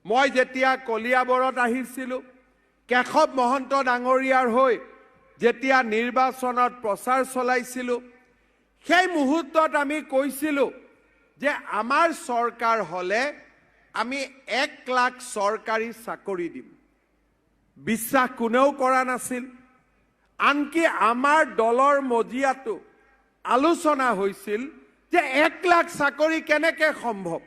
মই যেতিয়া কলিয়াবৰত আহিছিলোঁ কেশৱ মহন্ত ডাঙৰীয়াৰ হৈ যেতিয়া নিৰ্বাচনত প্ৰচাৰ চলাইছিলোঁ সেই মুহূৰ্তত আমি কৈছিলোঁ যে আমাৰ চৰকাৰ হলে আমি 1 লাখ চৰকাৰী চাকৰি দিম বিশ্বাস কোনেও কৰা নাছিল আনকি আমাৰ দলৰ মজিয়াটো আলোচনা হৈছিল যে 1 লাখ চাকৰি কেনেকৈ সম্ভৱ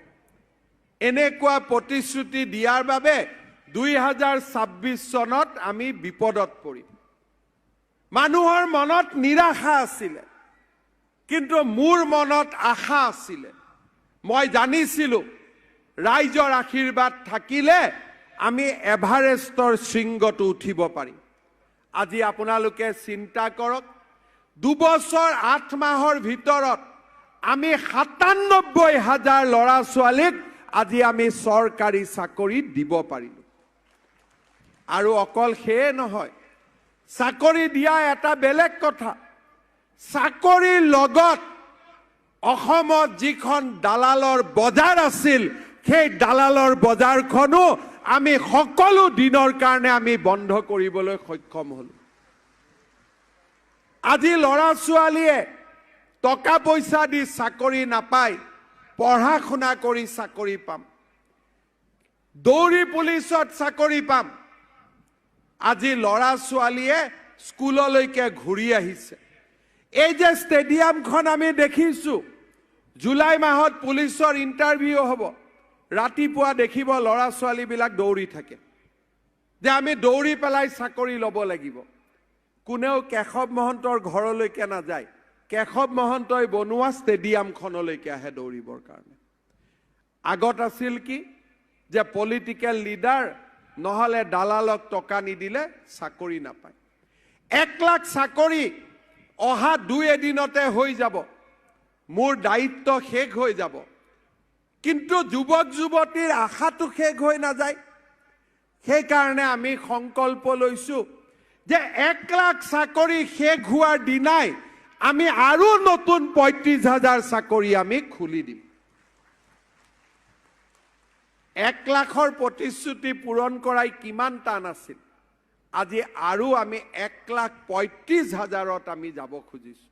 এনেকুৱা প্ৰতিশ্ৰুতি দিয়াৰ বাবে 2026 চনত আমি বিপদত পৰিম মানুহৰ মনত নিৰাশা আছিল কিন্তু মোৰ মনত আশা আছিল মই জানিছিলোঁ ৰাইজৰ আশীৰ্বাদ থাকিলে আমি এভাৰেষ্টৰ শৃংগটো উঠিব পাৰিম আজি আপোনালোকে চিন্তা কৰক 2 বছৰ 8 মাহৰ ভিতৰত আমি 97,000 ল'ৰা ছোৱালীক আজি আমি চৰকাৰী চাকৰি দিব পাৰিলোঁ আৰু অকল সেয়ে নহয় চাকৰি দিয়া এটা বেলেগ কথা চাকৰিৰ লগত অসমত যিখন দালালৰ বজাৰ আছিল সেই দালালৰ বজাৰখনো আমি সকলো দিনৰ কাৰণে আমি বন্ধ কৰিবলৈ সক্ষম হলো আজি ল'ৰা ছোৱালীয়ে টকা পইচা দি চাকৰি নাপায় পঢ়া শুনা কৰি চাকৰি পাম দৌৰি পুলিচত চাকৰি পাম আজি ল'ৰা ছোৱালীয়ে স্কুললৈকে ঘূৰি আহিছে এই যে ষ্টেডিয়ামখন আমি দেখিছোঁ জুলাই মাহত পুলিচৰ ইণ্টাৰভিউ হ'ব ৰাতিপুৱা দেখিব ল'ৰা ছোৱালীবিলাক দৌৰি থাকে যে আমি দৌৰি পেলাই চাকৰি ল'ব লাগিব কোনেও কেশৱ মহন্তৰ ঘৰলৈকে নাযায় কেশৱ মহন্তই বনোৱা ষ্টেডিয়ামখনলৈকে আহে দৌৰিবৰ কাৰণে আগত আছিল কি যে পলিটিকেল লিডাৰ নহলে দালালক টকা নিদিলে চাকৰি নাপায় 1 লাখ চাকৰি অহা 2 এদিনতে হৈ যাব মোৰ দায়িত্ব শেষ হৈ যাব কিন্তু যুৱক যুৱতীৰ আশাটো শেষ হৈ নাযায় সেই কাৰণে আমি সংকল্প লৈছোঁ যে 1 লাখ চাকৰি শেষ হোৱাৰ দিনাই আমি আৰু নতুন 35,000 চাকৰি আমি খুলি দিম 1 লাখৰ প্ৰতিশ্ৰুতি পূৰণ কৰাই কিমান টান আছিল আজি আৰু আমি 1,35,000ত আমি যাব খুজিছোঁ